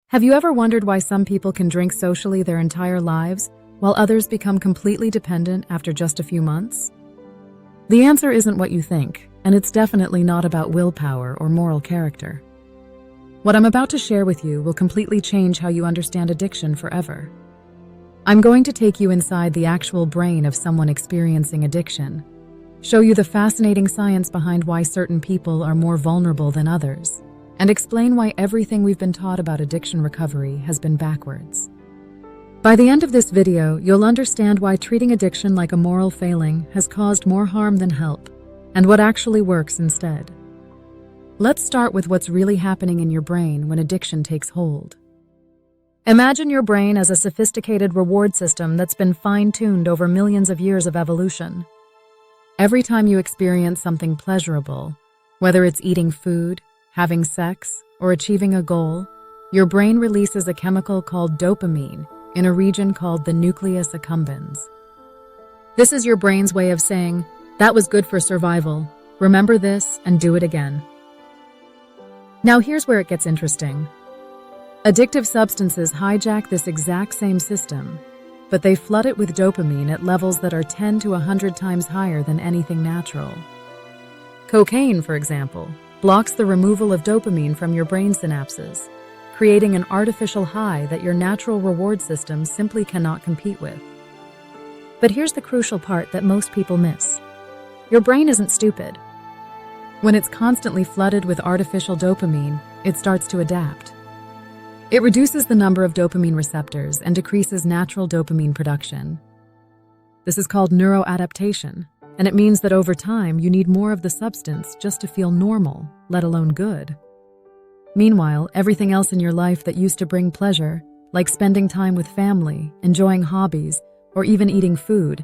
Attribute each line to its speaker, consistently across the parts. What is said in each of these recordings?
Speaker 1: Have you ever wondered why some people can drink socially their entire lives, while others become completely dependent after just a few months? The answer isn't what you think, and it's definitely not about willpower or moral character. What I'm about to share with you will completely change how you understand addiction forever. I'm going to take you inside the actual brain of someone experiencing addiction, show you the fascinating science behind why certain people are more vulnerable than others, and explain why everything we've been taught about addiction recovery has been backwards. By the end of this video, you'll understand why treating addiction like a moral failing has caused more harm than help, and what actually works instead. Let's start with what's really happening in your brain when addiction takes hold. Imagine your brain as a sophisticated reward system that's been fine-tuned over millions of years of evolution. Every time you experience something pleasurable, whether it's eating food, having sex, or achieving a goal, your brain releases a chemical called dopamine in a region called the nucleus accumbens. This is your brain's way of saying, "That was good for survival. Remember this and do it again." Now here's where it gets interesting. Addictive substances hijack this exact same system, but they flood it with dopamine at levels that are 10 to 100 times higher than anything natural. Cocaine, for example, blocks the removal of dopamine from your brain synapses, creating an artificial high that your natural reward system simply cannot compete with. But here's the crucial part that most people miss. Your brain isn't stupid. When it's constantly flooded with artificial dopamine, it starts to adapt. It reduces the number of dopamine receptors and decreases natural dopamine production. This is called neuroadaptation, and it means that over time you need more of the substance just to feel normal, let alone good. Meanwhile, everything else in your life that used to bring pleasure, like spending time with family, enjoying hobbies, or even eating food,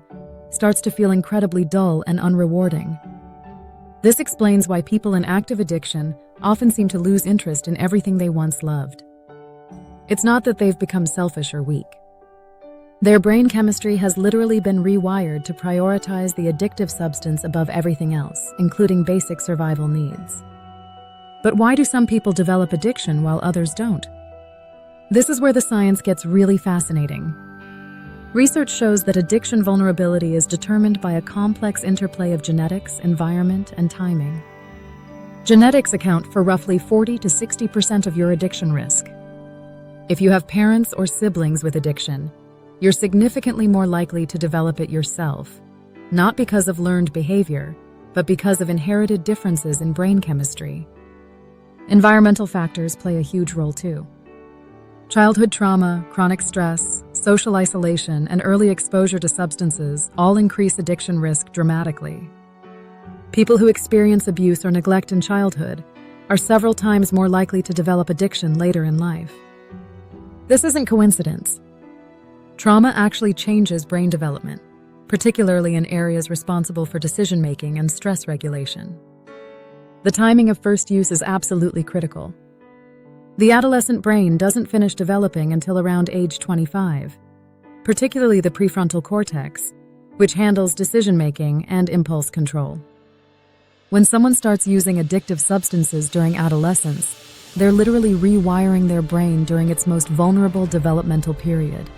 Speaker 1: starts to feel incredibly dull and unrewarding. This explains why people in active addiction often seem to lose interest in everything they once loved. It's not that they've become selfish or weak. Their brain chemistry has literally been rewired to prioritize the addictive substance above everything else, including basic survival needs. But why do some people develop addiction while others don't? This is where the science gets really fascinating. Research shows that addiction vulnerability is determined by a complex interplay of genetics, environment, and timing. Genetics account for roughly 40 to 60% of your addiction risk. If you have parents or siblings with addiction, you're significantly more likely to develop it yourself, not because of learned behavior, but because of inherited differences in brain chemistry. Environmental factors play a huge role too. Childhood trauma, chronic stress, social isolation, and early exposure to substances all increase addiction risk dramatically. People who experience abuse or neglect in childhood are several times more likely to develop addiction later in life. This isn't coincidence. Trauma actually changes brain development, particularly in areas responsible for decision-making and stress regulation. The timing of first use is absolutely critical. The adolescent brain doesn't finish developing until around age 25, particularly the prefrontal cortex, which handles decision-making and impulse control. When someone starts using addictive substances during adolescence, they're literally rewiring their brain during its most vulnerable developmental period.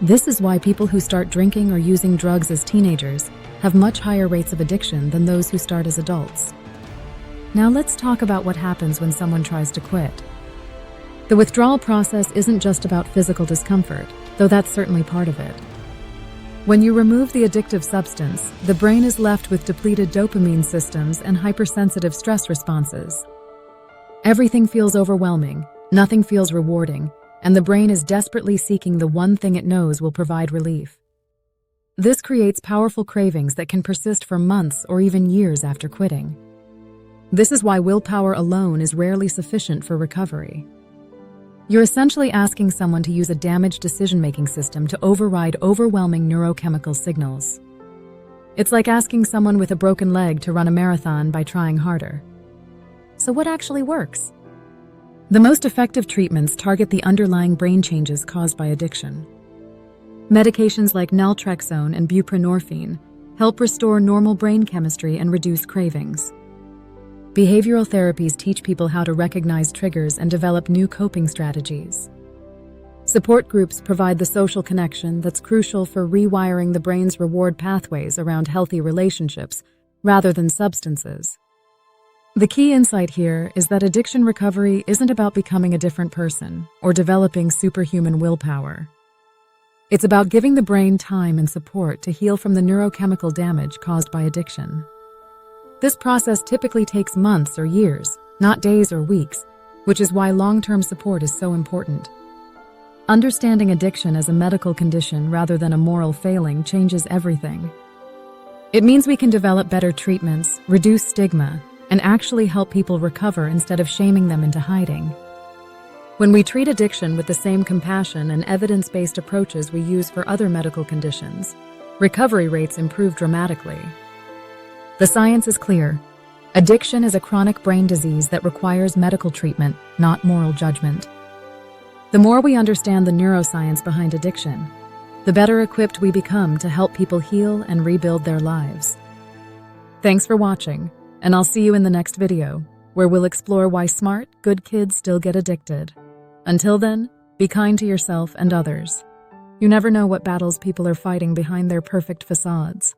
Speaker 1: This is why people who start drinking or using drugs as teenagers have much higher rates of addiction than those who start as adults. Now let's talk about what happens when someone tries to quit. The withdrawal process isn't just about physical discomfort, though that's certainly part of it. When you remove the addictive substance, the brain is left with depleted dopamine systems and hypersensitive stress responses. Everything feels overwhelming, nothing feels rewarding, and the brain is desperately seeking the one thing it knows will provide relief. This creates powerful cravings that can persist for months or even years after quitting. This is why willpower alone is rarely sufficient for recovery. You're essentially asking someone to use a damaged decision-making system to override overwhelming neurochemical signals. It's like asking someone with a broken leg to run a marathon by trying harder. So what actually works? The most effective treatments target the underlying brain changes caused by addiction. Medications like naltrexone and buprenorphine help restore normal brain chemistry and reduce cravings. Behavioral therapies teach people how to recognize triggers and develop new coping strategies. Support groups provide the social connection that's crucial for rewiring the brain's reward pathways around healthy relationships rather than substances. The key insight here is that addiction recovery isn't about becoming a different person or developing superhuman willpower. It's about giving the brain time and support to heal from the neurochemical damage caused by addiction. This process typically takes months or years, not days or weeks, which is why long-term support is so important. Understanding addiction as a medical condition rather than a moral failing changes everything. It means we can develop better treatments, reduce stigma, and actually help people recover instead of shaming them into hiding. When we treat addiction with the same compassion and evidence-based approaches we use for other medical conditions, recovery rates improve dramatically. The science is clear. Addiction is a chronic brain disease that requires medical treatment, not moral judgment. The more we understand the neuroscience behind addiction, the better equipped we become to help people heal and rebuild their lives. Thanks for watching, and I'll see you in the next video, where we'll explore why smart, good kids still get addicted. Until then, be kind to yourself and others. You never know what battles people are fighting behind their perfect facades.